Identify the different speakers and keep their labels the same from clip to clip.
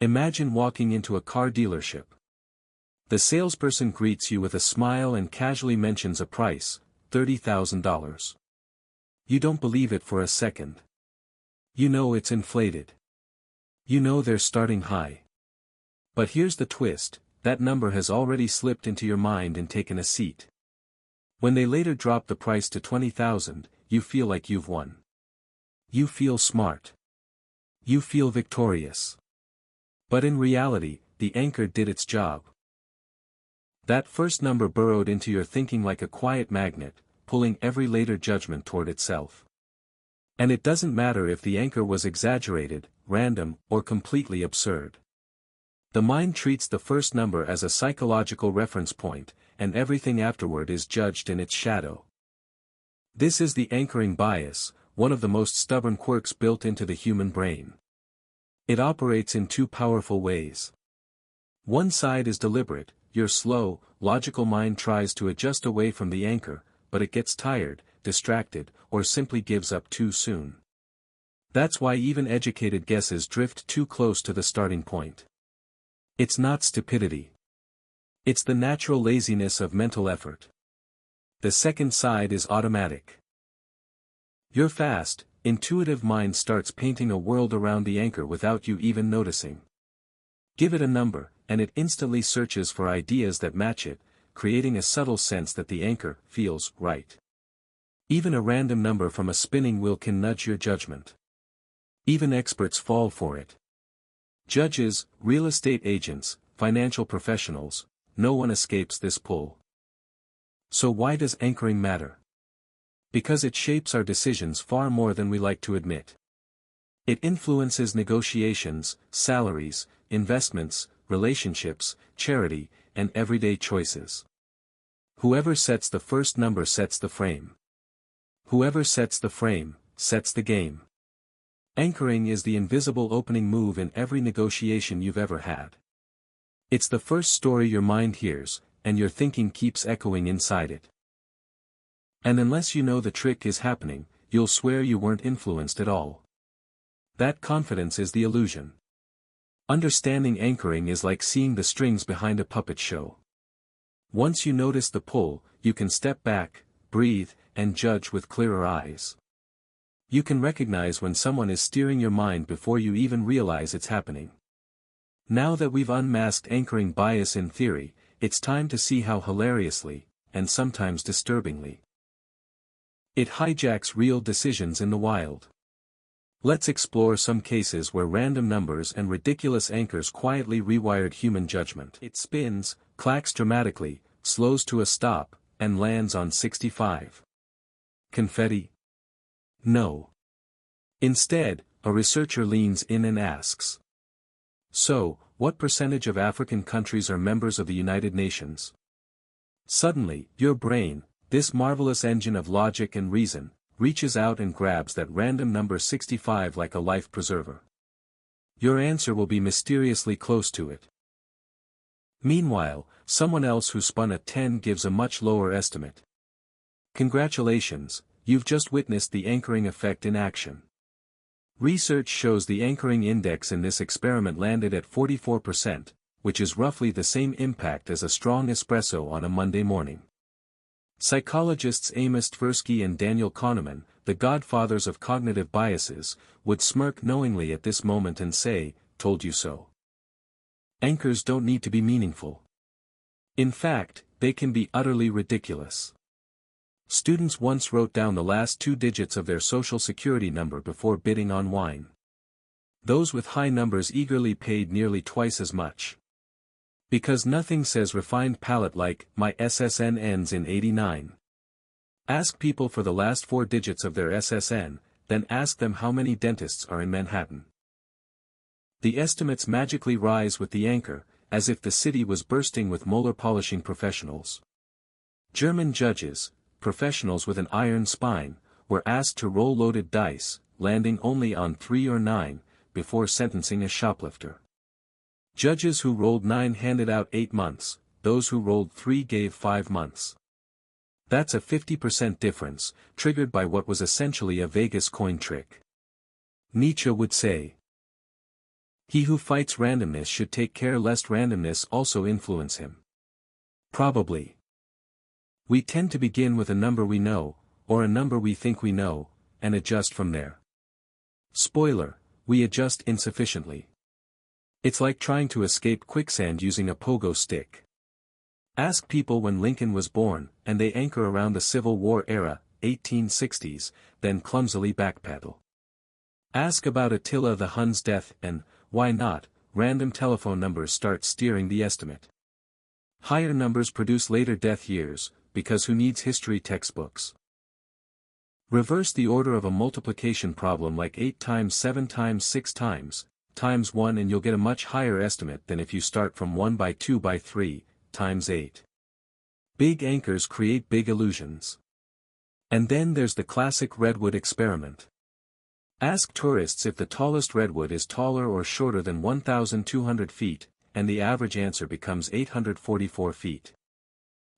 Speaker 1: Imagine walking into a car dealership. The salesperson greets you with a smile and casually mentions a price, $30,000. You don't believe it for a second. You know it's inflated. You know they're starting high. But here's the twist, that number has already slipped into your mind and taken a seat. When they later drop the price to $20,000, you feel like you've won. You feel smart. You feel victorious. But in reality, the anchor did its job. That first number burrowed into your thinking like a quiet magnet, pulling every later judgment toward itself. And it doesn't matter if the anchor was exaggerated, random, or completely absurd. The mind treats the first number as a psychological reference point, and everything afterward is judged in its shadow. This is the anchoring bias, one of the most stubborn quirks built into the human brain. It operates in two powerful ways. One side is deliberate, your slow, logical mind tries to adjust away from the anchor, but it gets tired, distracted, or simply gives up too soon. That's why even educated guesses drift too close to the starting point. It's not stupidity. It's the natural laziness of mental effort. The second side is automatic. Your fast, intuitive mind starts painting a world around the anchor without you even noticing. Give it a number, and it instantly searches for ideas that match it, creating a subtle sense that the anchor feels right. Even a random number from a spinning wheel can nudge your judgment. Even experts fall for it. Judges, real estate agents, financial professionals, no one escapes this pull. So why does anchoring matter? Because it shapes our decisions far more than we like to admit. It influences negotiations, salaries, investments, relationships, charity, and everyday choices. Whoever sets the first number sets the frame. Whoever sets the frame, sets the game. Anchoring is the invisible opening move in every negotiation you've ever had. It's the first story your mind hears, and your thinking keeps echoing inside it. And unless you know the trick is happening, you'll swear you weren't influenced at all. That confidence is the illusion. Understanding anchoring is like seeing the strings behind a puppet show. Once you notice the pull, you can step back, breathe, and judge with clearer eyes. You can recognize when someone is steering your mind before you even realize it's happening. Now that we've unmasked anchoring bias in theory, it's time to see how hilariously, and sometimes disturbingly, it hijacks real decisions in the wild. Let's explore some cases where random numbers and ridiculous anchors quietly rewired human judgment. It spins, clacks dramatically, slows to a stop, and lands on 65. Confetti? No. Instead, a researcher leans in and asks, so, what percentage of African countries are members of the United Nations? Suddenly, your brain, this marvelous engine of logic and reason, reaches out and grabs that random number 65 like a life preserver. Your answer will be mysteriously close to it. Meanwhile, someone else who spun a 10 gives a much lower estimate. Congratulations, you've just witnessed the anchoring effect in action. Research shows the anchoring index in this experiment landed at 44%, which is roughly the same impact as a strong espresso on a Monday morning. Psychologists Amos Tversky and Daniel Kahneman, the godfathers of cognitive biases, would smirk knowingly at this moment and say, "Told you so." Anchors don't need to be meaningful. In fact, they can be utterly ridiculous. Students once wrote down the last two digits of their social security number before bidding on wine. Those with high numbers eagerly paid nearly twice as much. Because nothing says refined palate like, "My SSN ends in 89. Ask people for the last four digits of their SSN, then ask them how many dentists are in Manhattan. The estimates magically rise with the anchor, as if the city was bursting with molar polishing professionals. German judges, professionals with an iron spine, were asked to roll loaded dice, landing only on 3 or 9, before sentencing a shoplifter. Judges who rolled 9 handed out 8 months, those who rolled 3 gave 5 months. That's a 50% difference, triggered by what was essentially a Vegas coin trick. Nietzsche would say, He who fights randomness should take care lest randomness also influence him. Probably. We tend to begin with a number we know, or a number we think we know, and adjust from there. Spoiler, we adjust insufficiently. It's like trying to escape quicksand using a pogo stick. Ask people when Lincoln was born, and they anchor around the Civil War era, 1860s, then clumsily backpedal. Ask about Attila the Hun's death and, why not, random telephone numbers start steering the estimate. Higher numbers produce later death years, because who needs history textbooks? Reverse the order of a multiplication problem like 8 times 7 times 6 times 1 and you'll get a much higher estimate than if you start from 1 by 2 by 3, times 8. Big anchors create big illusions. And then there's the classic redwood experiment. Ask tourists if the tallest redwood is taller or shorter than 1,200 feet, and the average answer becomes 844 feet.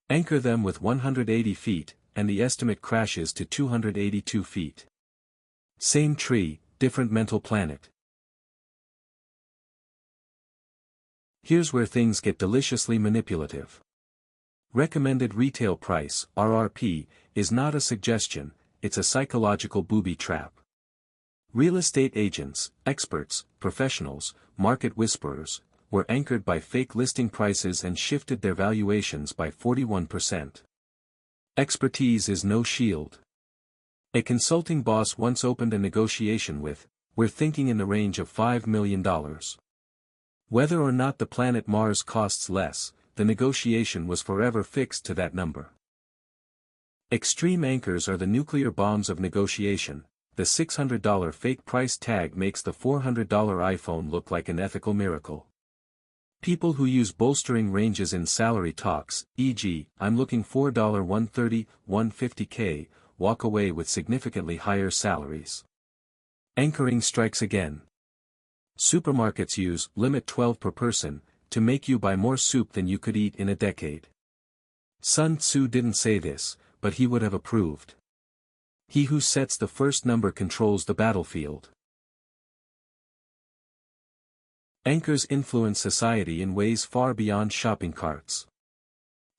Speaker 1: Anchor them with 180 feet, and the estimate crashes to 282 feet. Same tree, different mental planet. Here's where things get deliciously manipulative. Recommended retail price, RRP, is not a suggestion, it's a psychological booby trap. Real estate agents, experts, professionals, market whisperers, were anchored by fake listing prices and shifted their valuations by 41%. Expertise is no shield. A consulting boss once opened a negotiation with, "We're thinking in the range of $5 million. Whether or not the planet Mars costs less, the negotiation was forever fixed to that number. Extreme anchors are the nuclear bombs of negotiation. The $600 fake price tag makes the $400 iPhone look like an ethical miracle. People who use bolstering ranges in salary talks, e.g., I'm looking for $130, $150K, walk away with significantly higher salaries. Anchoring strikes again. Supermarkets use limit 12 per person to make you buy more soup than you could eat in a decade. Sun Tzu didn't say this, but he would have approved. He who sets the first number controls the battlefield. Anchors influence society in ways far beyond shopping carts.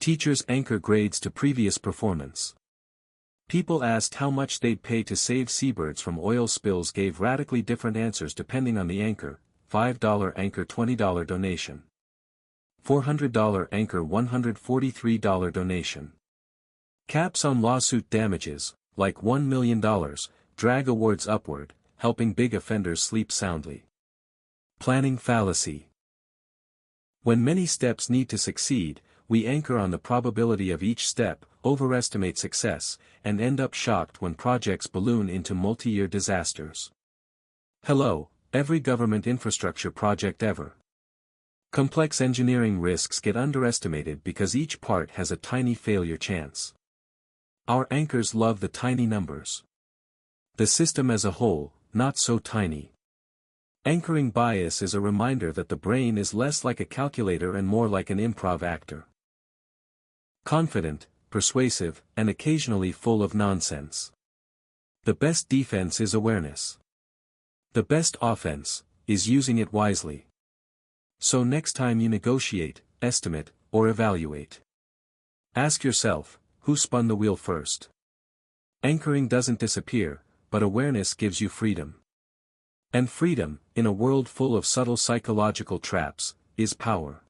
Speaker 1: Teachers anchor grades to previous performance. People asked how much they'd pay to save seabirds from oil spills gave radically different answers depending on the anchor. $5 anchor $20 donation. $400 anchor $143 donation. Caps on lawsuit damages, like $1 million, drag awards upward, helping big offenders sleep soundly. Planning fallacy. When many steps need to succeed, we anchor on the probability of each step, overestimate success, and end up shocked when projects balloon into multi-year disasters. Hello, every government infrastructure project ever. Complex engineering risks get underestimated because each part has a tiny failure chance. Our anchors love the tiny numbers. The system as a whole, not so tiny. Anchoring bias is a reminder that the brain is less like a calculator and more like an improv actor. Confident, persuasive, and occasionally full of nonsense. The best defense is awareness. The best offense is using it wisely. So next time you negotiate, estimate, or evaluate, ask yourself, who spun the wheel first? Anchoring doesn't disappear, but awareness gives you freedom. And freedom, in a world full of subtle psychological traps, is power.